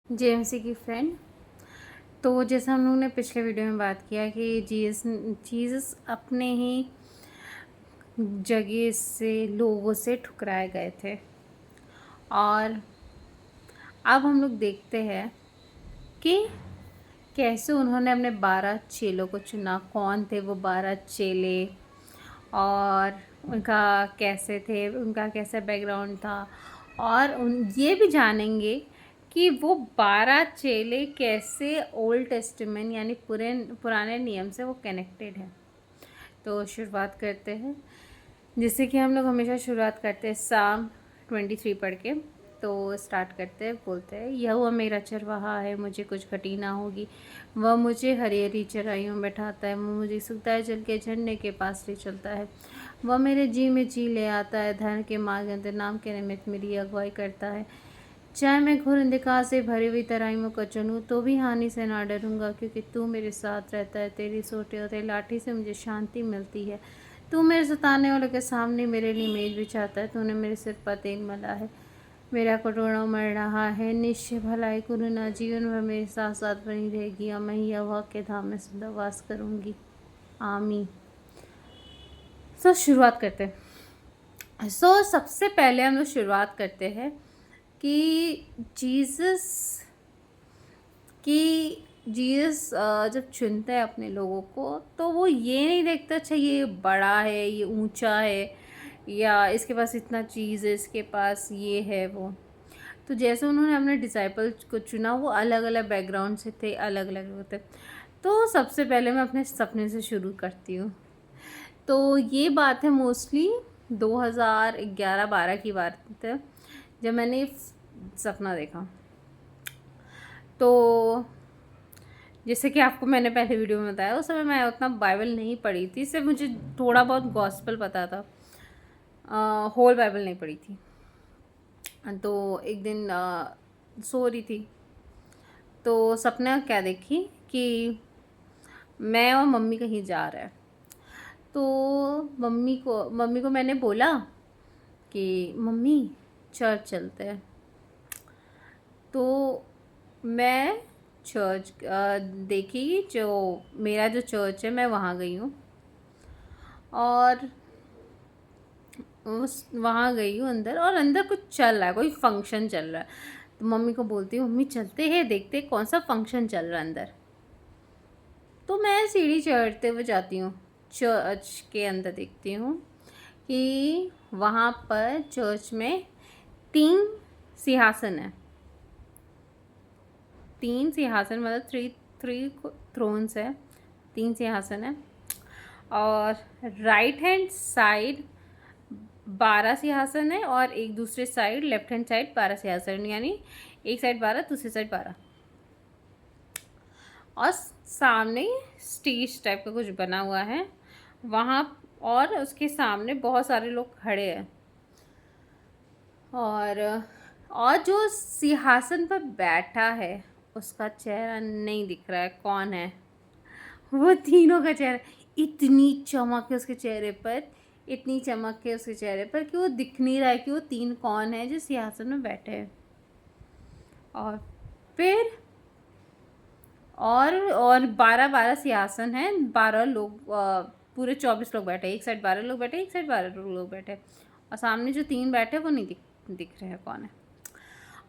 JMC की friend. तो जैसा हम लोगों ने पिछले वीडियो में बात किया कि जीसस अपने ही जगह से लोगों से ठुकराए गए थे। और अब हम लोग देखते हैं कि कैसे उन्होंने अपने 12 चेलों को चुना, कौन थे वो 12 चेले और उनका कैसा बैकग्राउंड था। और ये भी जानेंगे कि वो 12 चेले कैसे ओल्ड टेस्टामेंट यानी पुराने नियम से वो कनेक्टेड है। तो शुरुआत करते हैं, जिससे कि हम लोग हमेशा शुरुआत करते हैं साम 23 पढ़ के। तो स्टार्ट करते हैं, बोलते हैं, यहोवा मेरा चरवाहा है, मुझे कुछ घटी ना होगी। वह मुझे हरी हरी चराइयों में बैठाता है, वह मुझे सुखदाई जल के झरने के पास ले चलता है। वह मेरे जी में जी ले आता है, धर्म के मार्ग अंतर नाम के निमित्त मेरी अगुवाई करता है। चाहे मैं घोर अंधकार से भरी हुई तराइयों को चुनूं तो भी हानि से ना डरूंगा, क्योंकि तू मेरे साथ रहता है। तेरी सोटी और तेरी लाठी से मुझे शांति मिलती है। तू मेरे सताने वालों के सामने मेरे लिए मेज बिछाता है। तूने मेरे सिर पर तेल मला है, मेरा कटोरा मर रहा है। निश्चय भलाई करुणा जीवन भर मेरे साथ साथ बनी रहेगी, और मैं यहोवा के धाम में सदा वास करूंगी। आमीन। शुरुआत करते हैं। सबसे पहले हम लोग शुरुआत करते हैं कि जीसस जब चुनता है अपने लोगों को, तो वो ये नहीं देखता अच्छा ये बड़ा है, ये ऊंचा है, या इसके पास इतना चीज़ है, इसके पास ये है वो। तो जैसे उन्होंने अपने डिसाइपल को चुना, वो अलग अलग बैकग्राउंड से थे, अलग अलग होते। तो सबसे पहले मैं अपने सपने से शुरू करती हूँ। तो ये बात है मोस्टली 2011-12 की बात है, जब मैंने सपना देखा। तो जैसे कि आपको मैंने पहले वीडियो में बताया, उस समय मैं उतना बाइबल नहीं पढ़ी थी, सिर्फ मुझे थोड़ा बहुत गॉस्पेल पता था, होल बाइबल नहीं पढ़ी थी। तो एक दिन सो रही थी, तो सपना क्या देखी कि मैं और मम्मी कहीं जा रहे हैं। तो मम्मी को मैंने बोला कि मम्मी चर्च चलते हैं। तो मैं चर्च देखी, जो मेरा जो चर्च है मैं वहाँ गई हूँ, और वहाँ गई हूँ अंदर, और अंदर कुछ चल रहा है, कोई फंक्शन चल रहा है। तो मम्मी को बोलती हूँ, मम्मी चलते हैं, देखते कौन सा फंक्शन चल रहा है अंदर। तो मैं सीढ़ी चढ़ते हुए जाती हूँ, चर्च के अंदर देखती हूँ कि वहाँ पर चर्च में 3 सिंहासन है। 3 सिंहासन मतलब थ्री थ्रोन्स है, 3 सिंहासन है। और राइट हैंड साइड 12 सिंहासन है, और एक दूसरे साइड लेफ्ट हैंड साइड 12 सिंहासन, यानी एक साइड 12, दूसरी साइड 12। और सामने स्टेज टाइप का कुछ बना हुआ है वहाँ, और उसके सामने बहुत सारे लोग खड़े हैं। और जो सिंहासन पर बैठा है उसका चेहरा नहीं दिख रहा है, कौन है वो। तीनों का चेहरा, इतनी चमक है उसके चेहरे पर, इतनी चमक है उसके चेहरे पर कि वो दिख नहीं रहा है कि वो 3 कौन है जो सिंहासन में बैठे हैं। और फिर और 12 सिंहासन हैं, 12 लोग, पूरे 24 लोग बैठे, एक साइड 12 लोग बैठे, एक साइड 12 लोग बैठे, और सामने जो 3 बैठे वो नहीं दिख रहे हैं कौन है।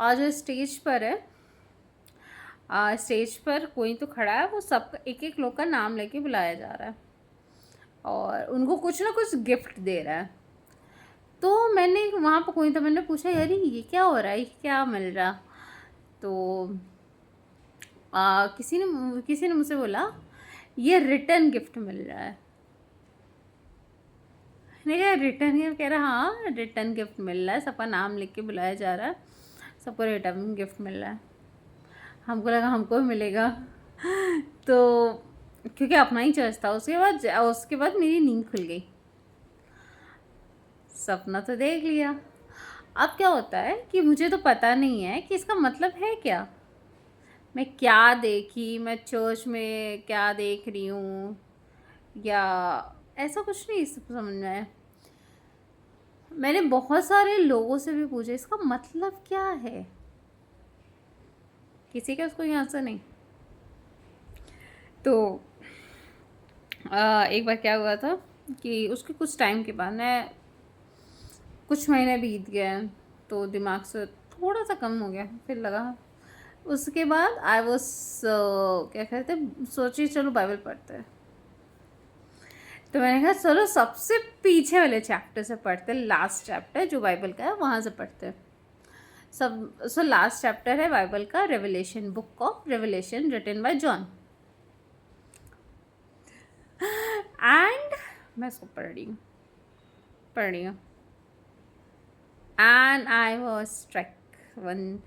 और जो स्टेज पर है, स्टेज पर कोई तो खड़ा है, वो सब एक एक लोग का नाम लेके बुलाया जा रहा है, और उनको कुछ ना कुछ गिफ्ट दे रहा है। तो मैंने वहाँ पर कोई था, मैंने पूछा यार ये क्या हो रहा है, ये क्या मिल रहा। तो किसी ने मुझसे बोला ये रिटर्न गिफ्ट मिल रहा है। मैंने कहा रिटर्न गिफ्ट, कह रहा हाँ रिटर्न गिफ्ट मिल रहा है, सबका नाम लिख के बुलाया जा रहा है, सबको रिटर्न गिफ्ट मिल रहा है। हमको लगा हमको भी मिलेगा। तो क्योंकि अपना ही चर्च था। उसके बाद मेरी नींद खुल गई, सपना तो देख लिया। अब क्या होता है कि मुझे तो पता नहीं है कि इसका मतलब है क्या, मैं क्या देखी, मैं चर्च में क्या देख रही हूँ, या ऐसा कुछ नहीं समझ में आया। मैंने बहुत सारे लोगों से भी पूछा इसका मतलब क्या है, किसी का उसको यहाँ से नहीं। तो एक बार क्या हुआ था कि उसके कुछ टाइम के बाद, मैं कुछ महीने बीत गए तो दिमाग से थोड़ा सा कम हो गया, फिर लगा। उसके बाद आई वॉज क्या कहते हैं, सोची चलो बाइबल पढ़ते हैं। तो मैंने कहा चलो सबसे पीछे वाले चैप्टर से पढ़ते हैं, लास्ट चैप्टर जो बाइबल का है वहाँ से पढ़ते हैं। सो लास्ट चैप्टर है बाइबल का revelation, book of revelation written by John. And मैं इसको पढ़ रही हूँ and I was struck one,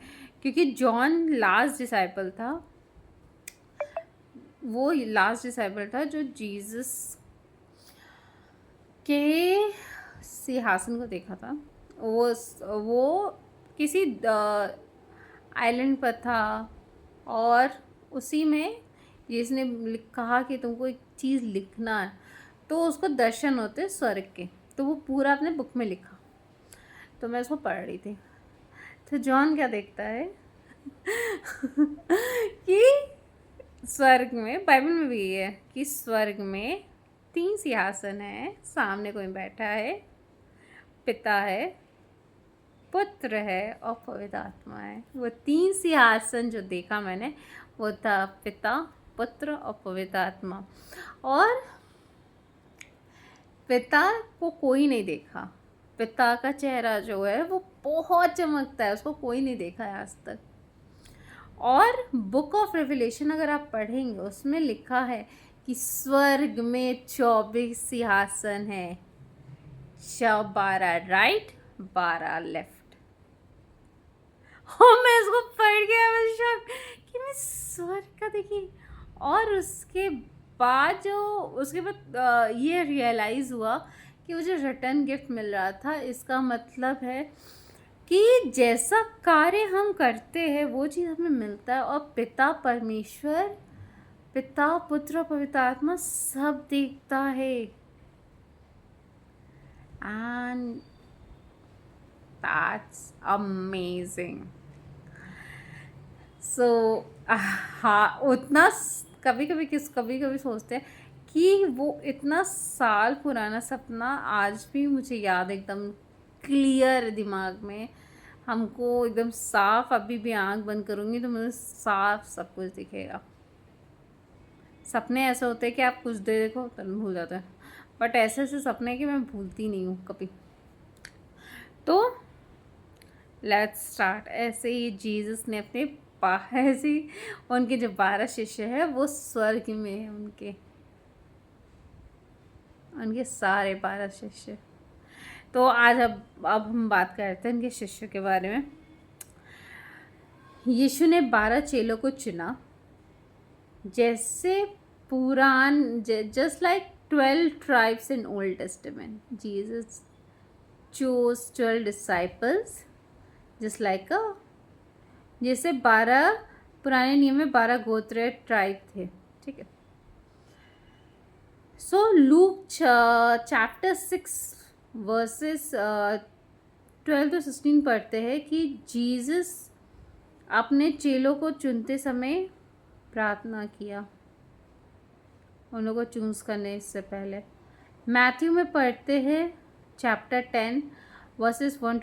क्योंकि जॉन लास्ट डिसाइपल था, वो लास्ट डिसाइपल था जो जीसस के सिंहासन को देखा था। वो किसी आइलैंड पर था और उसी में जिसने कहा कि तुमको एक चीज़ लिखना है, तो उसको दर्शन होते स्वर्ग के, तो वो पूरा अपने बुक में लिखा। तो मैं उसको पढ़ रही थी। तो जॉन क्या देखता है कि स्वर्ग में, बाइबल में भी है कि स्वर्ग में 3 सिंहासन है, सामने कोई बैठा है, पिता है, पुत्र है और पवित्र आत्मा है। वो 3 सिंहासन जो देखा मैंने वो था पिता, पुत्र और पवित्र आत्मा। और पिता को कोई नहीं देखा, पिता का चेहरा जो है वो बहुत चमकता है, उसको कोई नहीं देखा है आज तक। और बुक ऑफ रेवलेशन अगर आप पढ़ेंगे उसमें लिखा है कि स्वर्ग में 24 सिंहासन है, 12 राइट 12 लेफ्ट। और मैं इसको पढ़ गया, मैं शॉक कि मैं स्वर्ग का देखी। और उसके बाद ये रियलाइज़ हुआ कि वो जो रिटर्न गिफ्ट मिल रहा था, इसका मतलब है कि जैसा कार्य हम करते हैं वो चीज़ हमें मिलता है। और पिता परमेश्वर, पिता पुत्र पवित्र आत्मा सब देखता है। And that's amazing. सो हाँ, उतना कभी कभी सोचते हैं कि वो इतना साल पुराना सपना आज भी मुझे याद, एकदम क्लियर दिमाग में, हमको एकदम साफ। अभी भी आंख बंद करूँगी तो मुझे साफ सब कुछ दिखेगा। सपने ऐसे होते हैं कि आप कुछ देर देखो तो भूल जाते हैं, बट ऐसे ऐसे सपने कि मैं भूलती नहीं हूँ कभी। तो लेट्स स्टार्ट। ऐसे ही जीसस ने अपने ऐसे उनके जो 12 शिष्य हैं वो स्वर्ग में है, उनके सारे 12 शिष्य। तो आज अब हम बात करते हैं उनके शिष्यों के बारे में। यीशु ने 12 चेलों को चुना, जैसे just like 12 tribes in Old Testament. Jesus chose 12 disciples just like जैसे 12 पुराने नियम में 12 गोत्र ट्राइब थे, ठीक है। सो लूक चैप्टर 6 वर्सेस 12 to 16 पढ़ते हैं कि जीसस अपने चेलों को चुनते समय प्रार्थना किया, उन लोगों को चूज़ करने से पहले। मैथ्यू में पढ़ते हैं चैप्टर 10 वर्सेस 1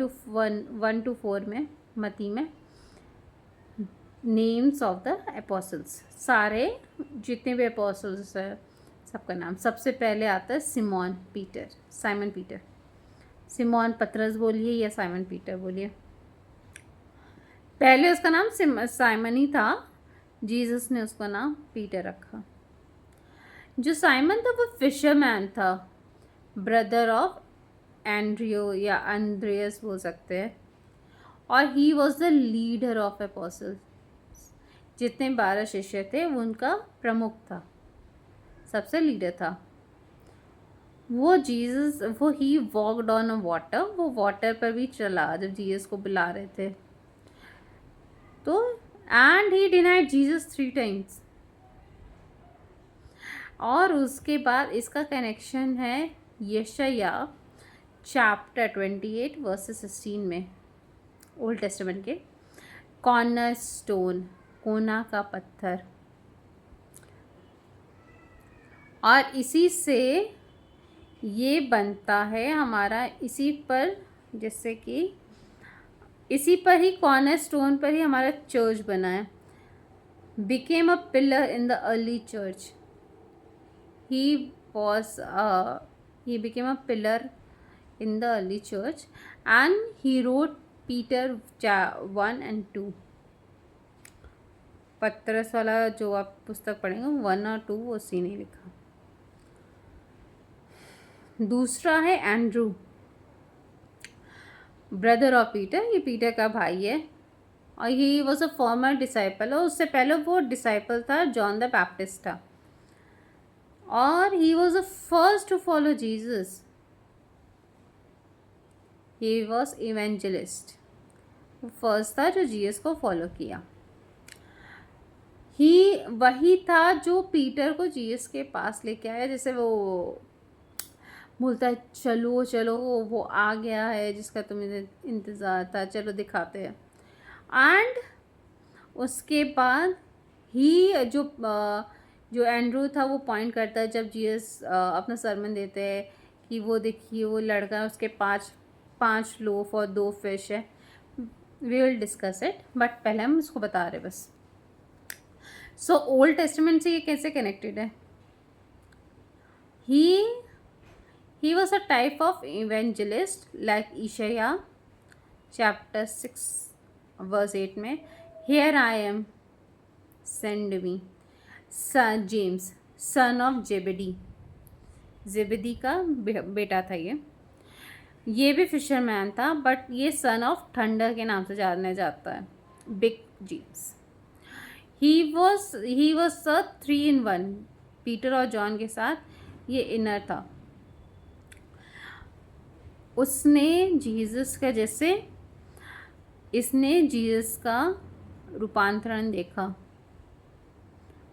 to 4 में, मती में नेम्स ऑफ द एपोसल्स, सारे जितने भी एपोसल्स हैं सबका नाम। सबसे पहले आता है साइमन पीटर। सिमोन पतरस बोलिए या साइमन पीटर बोलिए, पहले उसका नाम साइमन ही था, जीसस ने उसका नाम पीटर रखा। जो साइमन था वो फिशरमैन था, ब्रदर ऑफ एंड्रियो या अंद्रियस बोल सकते हैं। और he was the leader of apostles, जितने 12 शिष्य थे वो उनका प्रमुख था, सबसे लीडर था। वो ही वॉकड ऑन वाटर, वो वाटर पर भी चला जब जीसस को बुला रहे थे। तो and he denied Jesus 3 times। और उसके बाद इसका कनेक्शन है यशाया चैप्टर 28 वर्सेस 16 में, ओल्ड टेस्टामेंट के। कोना का पत्थर। और इसी से ये बनता है हमारा, इसी पर, जैसे कि इसी पर ही, कॉर्नर स्टोन पर ही हमारा चर्च बना है। Became a pillar in the early church. He was he became a pillar in the early church and he wrote Peter 1 and 2। पतरस वाला जो आप पुस्तक पढ़ेंगे 1 और 2 उसी ने लिखा। दूसरा है एंड्रू, ब्रदर ऑफ पीटर, ये पीटर का भाई है और he was a former disciple, और उससे पहले वो डिसाइपल था, जॉन द बैप्टिस्ट था, और he was the first to follow Jesus. He was evangelist, वो फर्स्ट था जो जीसस को फॉलो किया। ही वही था जो पीटर को जीसस के पास लेके आया, जैसे वो बोलता है चलो चलो वो आ गया है जिसका तुम्हें इंतज़ार था, चलो दिखाते हैं। एंड उसके बाद ही जो एंड्रू था वो पॉइंट करता है, जब जीसस अपना सरमन देते हैं कि वो देखिए वो लड़का है, उसके 5 लोफ और 2 फिश है। We will discuss it, but पहले हम इसको बता रहे बस। सो ओल्ड टेस्टामेंट से ये कैसे कनेक्टेड है? He was a type of evangelist like Isaiah chapter 6 verse 8 में, Here I am, send me। James son of Zebedee का बेटा था ये भी फिशरमैन था, बट ये सन ऑफ थंडर के नाम से जाना जाता है, big James. He was a 3 in 1, Peter और जॉन के साथ ये इनर था। उसने जीसस का, जैसे इसने जीसस का रूपांतरण देखा।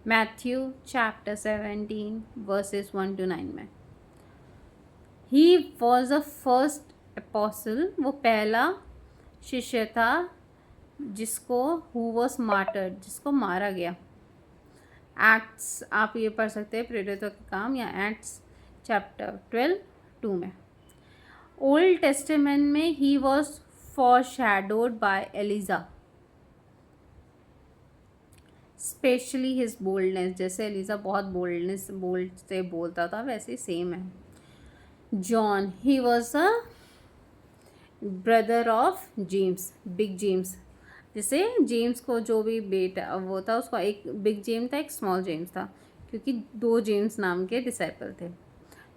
मैथ्यू चैप्टर 17 वर्सेस 1 to 9 में। He was a first apostle, वो पहला शिष्य था जिसको हु वॉज मार्टर्ड, जिसको मारा गया। एक्ट्स आप ये पढ़ सकते हैं, प्रेरितों के काम, या एक्ट्स चैप्टर 12:2 में। ओल्ड टेस्टामेंट में he was foreshadowed by Elijah, especially his boldness, जैसे एलिजा बहुत बोल्ड से बोलता था, वैसे सेम है। John, he was a brother of James, big James, जैसे जेम्स को जो भी बेटा वो था, उसका एक बिग जेम्स था, एक स्मॉल जेम्स था, क्योंकि 2 जेम्स नाम के डिसाइपल थे।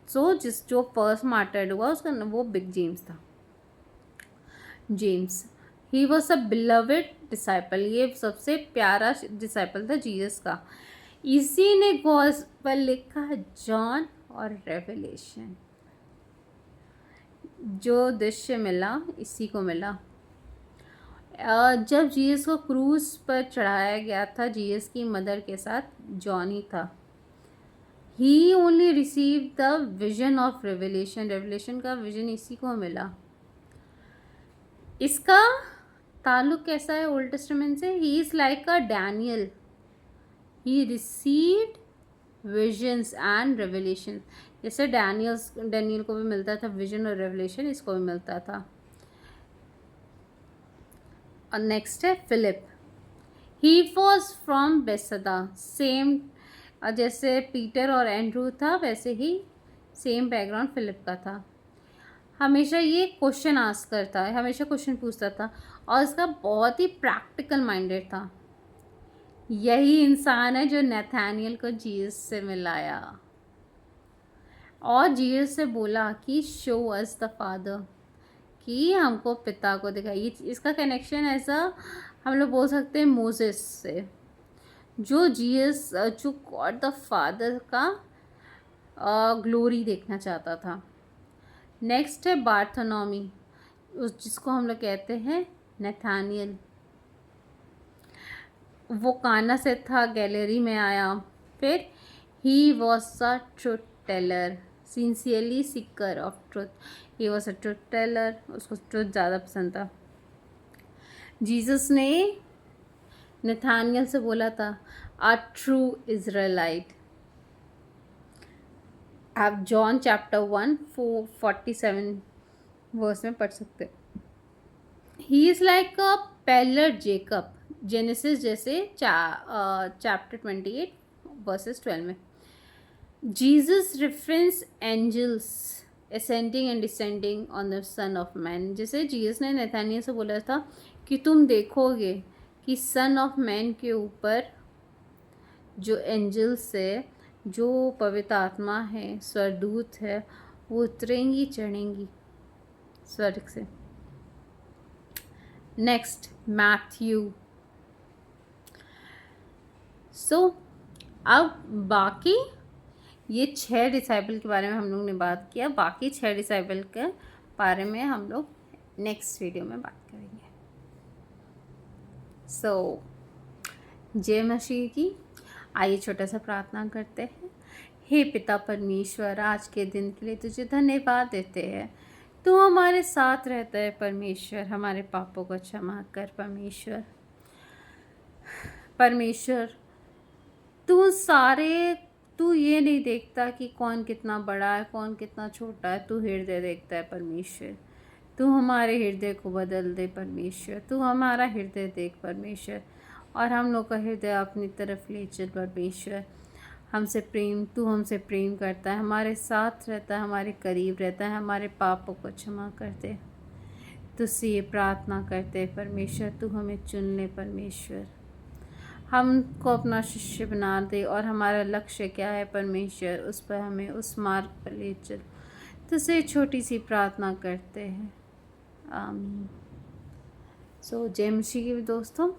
सो जो फर्स्ट मार्टर्ड हुआ उसका वो बिग जेम्स था। James, he was a beloved disciple, ये सबसे प्यारा डिसाइपल था जीसस का। इसी ने गॉस्पेल लिखा, जॉन और रेवलेशन। जो दृश्य मिला इसी को मिला। जब जीसस को क्रूज पर चढ़ाया गया था, जीसस की मदर के साथ जॉन ही था। He only receive the vision of revelation का विजन इसी को मिला। इसका ताल्लुक कैसा है ओल्ड टेस्टामेंट से? ही is like a Daniel, he received visions and revelation. जैसे डैनियल को भी मिलता था विजन और रेवलेशन, इसको भी मिलता था। और नेक्स्ट है Philip, he was from Bethsaida, same जैसे पीटर और एंड्रू था, वैसे ही सेम बैकग्राउंड फिलिप का था। हमेशा ये क्वेश्चन आस्क करता है, हमेशा क्वेश्चन पूछता था, और इसका बहुत ही प्रैक्टिकल माइंडेड था। यही इंसान है जो नैथानियल को जीसस से मिलाया और जीसस से बोला कि शो अस द फादर, कि हमको पिता को दिखाइए। इसका कनेक्शन ऐसा हम लोग बोल सकते हैं मोसेस से, जो जीसस जो गॉड द फादर का ग्लोरी देखना चाहता था। नेक्स्ट है बार्थोनॉमी, जिसको हम लोग कहते हैं नैथानियल। वो काना से था, गैलरी में आया। फिर he was a truth teller, sincerely seeker of truth. He was a truth teller, उसको ट्रुथ ज़्यादा पसंद था। जीसस ने नथानियल से बोला था आ ट्रू इज़राइलाइट। आप जॉन चैप्टर 1:47 वर्स में पढ़ सकते हैं। He is like a pillar Jacob, Genesis जैसे चैप्टर 28 वर्सेस 12 में। Jesus reference angels ascending and descending on the son of man. जैसे जीसस ने नथानियल से बोला था कि तुम देखोगे कि सन ऑफ मैन के ऊपर जो एंजल्स है, जो पवित्र आत्मा है, स्वरदूत है, वो उतरेंगी चढ़ेंगी स्वर्ग से। Next Matthew. सो अब बाकी ये 6 डिसाइपल के बारे में हम लोग ने बात किया। बाकी 6 डिसाइपल के बारे में हम लोग नेक्स्ट वीडियो में बात करेंगे। सो जय मसीह की। आइए छोटा सा प्रार्थना करते हैं। हे पिता परमेश्वर, आज के दिन के लिए तुझे धन्यवाद देते हैं। तू हमारे साथ रहता है परमेश्वर। हमारे पापों को क्षमा कर परमेश्वर। परमेश्वर तू ये नहीं देखता कि कौन कितना बड़ा है, कौन कितना छोटा है। तू हृदय देखता है परमेश्वर। तू हमारे हृदय को बदल दे परमेश्वर। तू हमारा हृदय देख परमेश्वर, और हम लोग का हृदय अपनी तरफ ले चल परमेश्वर। तू हमसे प्रेम करता है, हमारे साथ रहता है, हमारे करीब रहता है, हमारे पापों को क्षमा कर दे। तुझसे ये प्रार्थना करते हैं परमेश्वर, तू हमें चुन ले परमेश्वर। हमको अपना शिष्य बना दे, और हमारा लक्ष्य क्या है परमेश्वर, उस पर हमें उस मार्ग पर ले चल। तुझसे छोटी सी प्रार्थना करते हैं, आमीन। सो जय मसीह की दोस्तों।